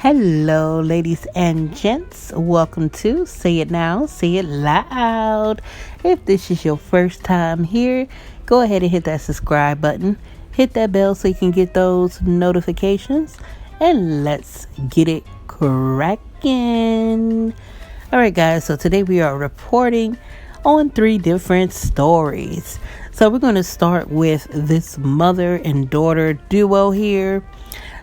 Hello, ladies and gents. Welcome to Say It Now, Say It Loud. If this is your first time here, go ahead and hit that subscribe button. Hit that bell so you can get those notifications. And let's get it cracking. Alright, guys, so today we are reporting on 3 different stories. So we're going to start with this mother and daughter duo here.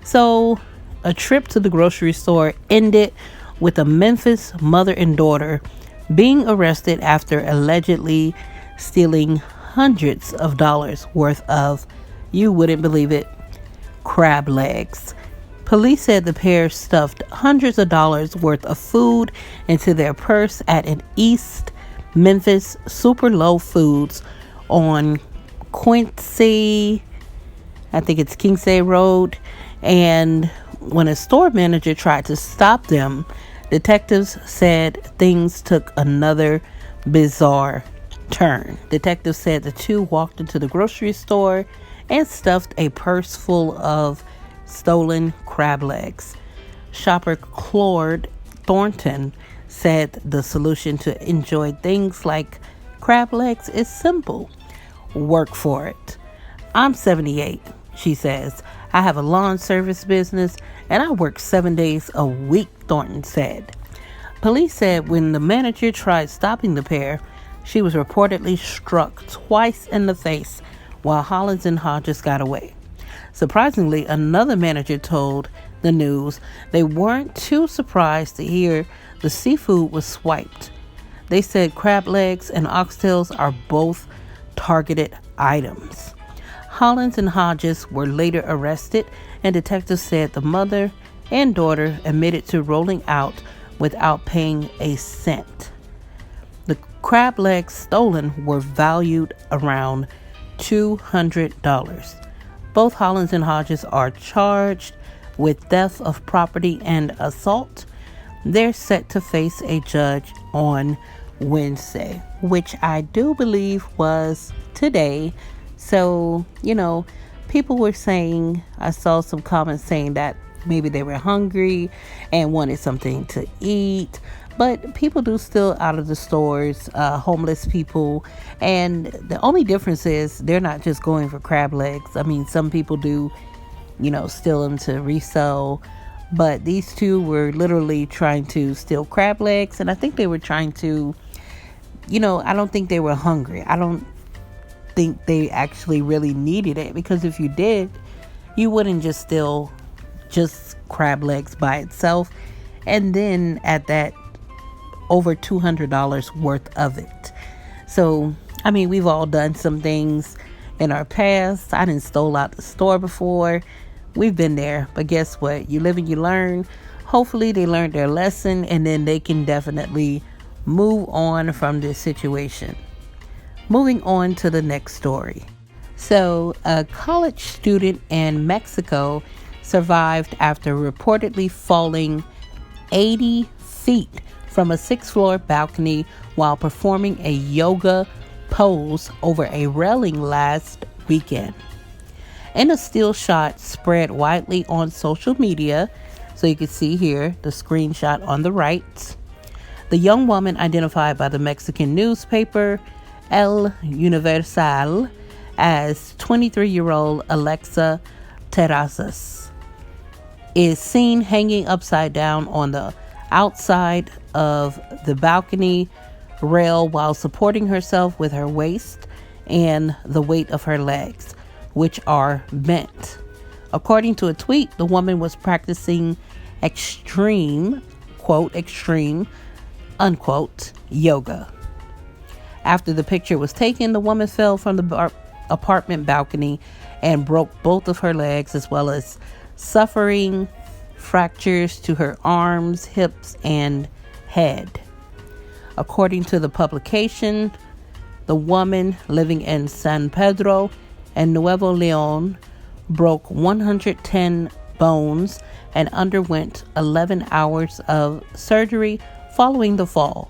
So a trip to the grocery store ended with a Memphis mother and daughter being arrested after allegedly stealing hundreds of dollars worth of, you wouldn't believe it, crab legs. Police said the pair stuffed hundreds of dollars worth of food into their purse at an East Memphis Super Low Foods on Quincy, I think it's Kingsay Road, and when a store manager tried to stop them, detectives said things took another bizarre turn. Detectives said the two walked into the grocery store and stuffed a purse full of stolen crab legs. Shopper Claude Thornton said the solution to enjoy things like crab legs is simple. Work for it. I'm 78, she says. I have a lawn service business and I work 7 days a week, Thornton said. Police said when the manager tried stopping the pair, she was reportedly struck twice in the face while Hollins and Hodges got away. Surprisingly, another manager told the news they weren't too surprised to hear the seafood was swiped. They said crab legs and oxtails are both targeted items. Hollins and Hodges were later arrested, and detectives said the mother and daughter admitted to rolling out without paying a cent. The crab legs stolen were valued around $200. Both Hollins and Hodges are charged with theft of property and assault. They're set to face a judge on Wednesday, which I do believe was today. So, people were saying, I saw some comments saying that maybe they were hungry and wanted something to eat. But people do still out of the stores, homeless people. And the only difference is they're not just going for crab legs. I mean, some people do, steal them to resell. But these two were literally trying to steal crab legs. And I think they were trying to, I don't think they were hungry. I don't think they actually really needed it, because if you did, you wouldn't just steal just crab legs by itself and then at that over $200 worth of it. So we've all done some things in our past. I done stole out the store before. We've been there, but guess what? You live and you learn. Hopefully they learned their lesson and then they can definitely move on from this situation. Moving on to the next story. So, a college student in Mexico survived after reportedly falling 80 feet from a 6th floor balcony while performing a yoga pose over a railing last weekend. In a still shot spread widely on social media, so you can see here the screenshot on the right, the young woman, identified by the Mexican newspaper El Universal as 23-year-old Alexa Terrazas, is seen hanging upside down on the outside of the balcony rail while supporting herself with her waist and the weight of her legs, which are bent. According to a tweet, the woman was practicing extreme, quote, extreme, unquote, yoga. After the picture was taken, the woman fell from the apartment balcony and broke both of her legs, as well as suffering fractures to her arms, hips, and head. According to the publication, the woman living in San Pedro and Nuevo Leon broke 110 bones and underwent 11 hours of surgery following the fall.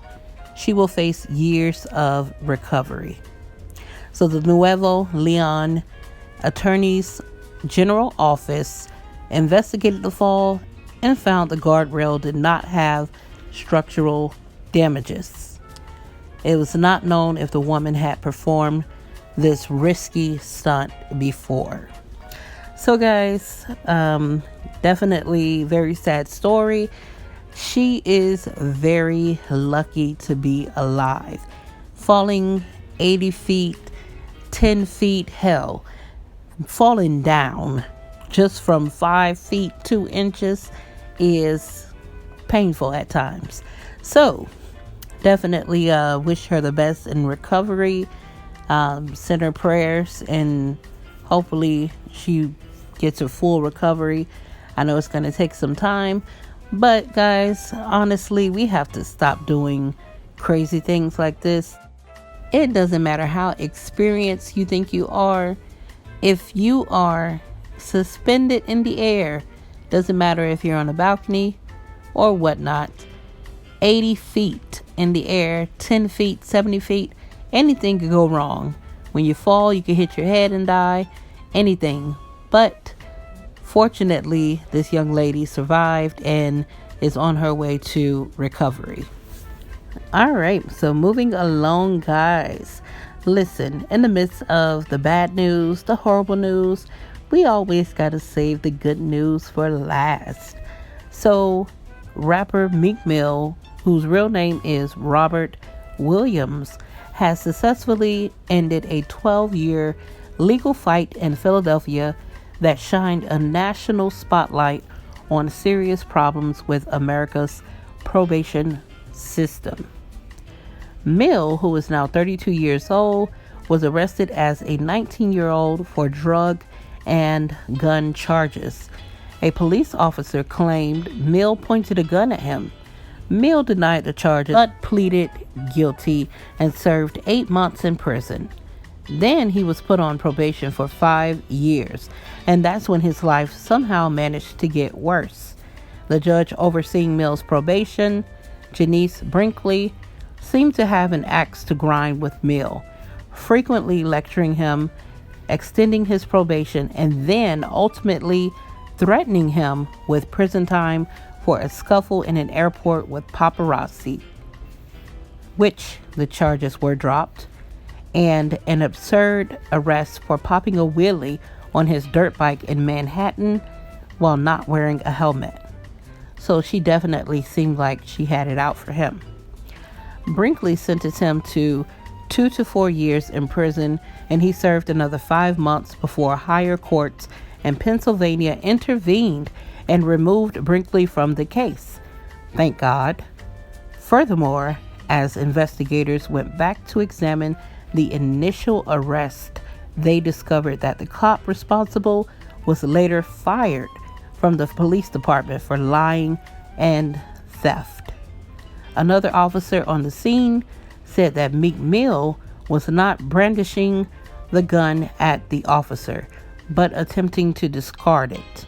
She will face years of recovery. So the Nuevo Leon Attorney's General Office investigated the fall and found the guardrail did not have structural damages. It was not known if the woman had performed this risky stunt before. So guys, definitely very sad story. She is very lucky to be alive. Falling 80 feet, 10 feet, hell, falling down just from 5 feet 2 inches is painful at times. So definitely wish her the best in recovery. Send her prayers, and hopefully she gets a full recovery. I know it's going to take some time, but guys, honestly, we have to stop doing crazy things like this. It doesn't matter how experienced you think you are. If you are suspended in the air, doesn't matter if you're on a balcony or whatnot, 80 feet in the air, 10 feet, 70 feet, anything could go wrong. When you fall, you can hit your head and die, anything. But fortunately, this young lady survived and is on her way to recovery. All right, so moving along, guys. Listen, in the midst of the bad news, the horrible news, we always got to save the good news for last. So, rapper Meek Mill, whose real name is Robert Williams, has successfully ended a 12-year legal fight in Philadelphia that shined a national spotlight on serious problems with America's probation system. Mill, who is now 32 years old, was arrested as a 19-year-old for drug and gun charges. A police officer claimed Mill pointed a gun at him. Mill denied the charges but pleaded guilty and served 8 months in prison. Then he was put on probation for 5 years, and that's when his life somehow managed to get worse. The judge overseeing Mill's probation, Janice Brinkley, seemed to have an axe to grind with Mill, frequently lecturing him, extending his probation, and then ultimately threatening him with prison time for a scuffle in an airport with paparazzi, which the charges were dropped, and an absurd arrest for popping a wheelie on his dirt bike in Manhattan while not wearing a helmet. So she definitely seemed like she had it out for him. Brinkley sentenced him to 2 to 4 years in prison, and he served another 5 months before higher courts in Pennsylvania intervened and removed Brinkley from the case. Thank God. Furthermore, as investigators went back to examine the initial arrest, they discovered that the cop responsible was later fired from the police department for lying and theft. Another officer on the scene said that Meek Mill was not brandishing the gun at the officer, but attempting to discard it.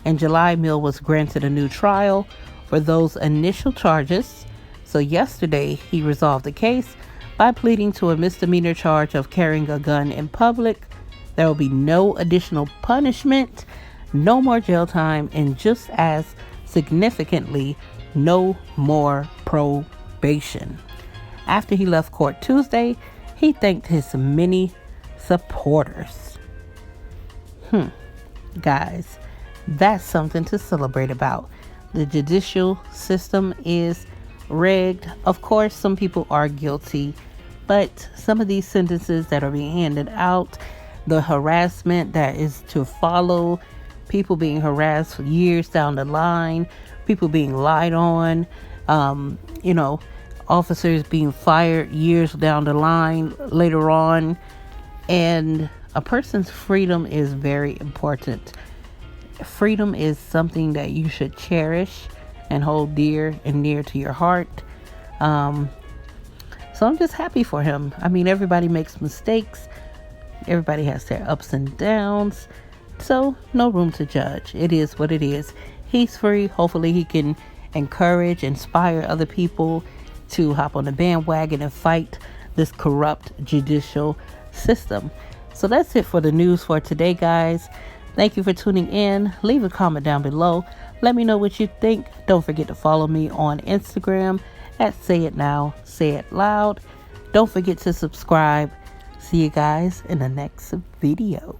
In July, Mill was granted a new trial for those initial charges. So yesterday, he resolved the case by pleading to a misdemeanor charge of carrying a gun in public. There will be no additional punishment, no more jail time, and just as significantly, no more probation. After he left court Tuesday, he thanked his many supporters. Guys, that's something to celebrate about. The judicial system is rigged. Of course, some people are guilty, but some of these sentences that are being handed out, the harassment that is to follow, people being harassed for years down the line, people being lied on, officers being fired years down the line later on. And a person's freedom is very important. Freedom is something that you should cherish and hold dear and near to your heart. So I'm just happy for him. I mean, everybody makes mistakes. Everybody has their ups and downs. So no room to judge. It is what it is. He's free. Hopefully he can encourage, inspire other people to hop on the bandwagon and fight this corrupt judicial system. So that's it for the news for today, guys. Thank you for tuning in. Leave a comment down below. Let me know what you think. Don't forget to follow me on Instagram at Say It Now, Say It Loud. Don't forget to subscribe. See you guys in the next video.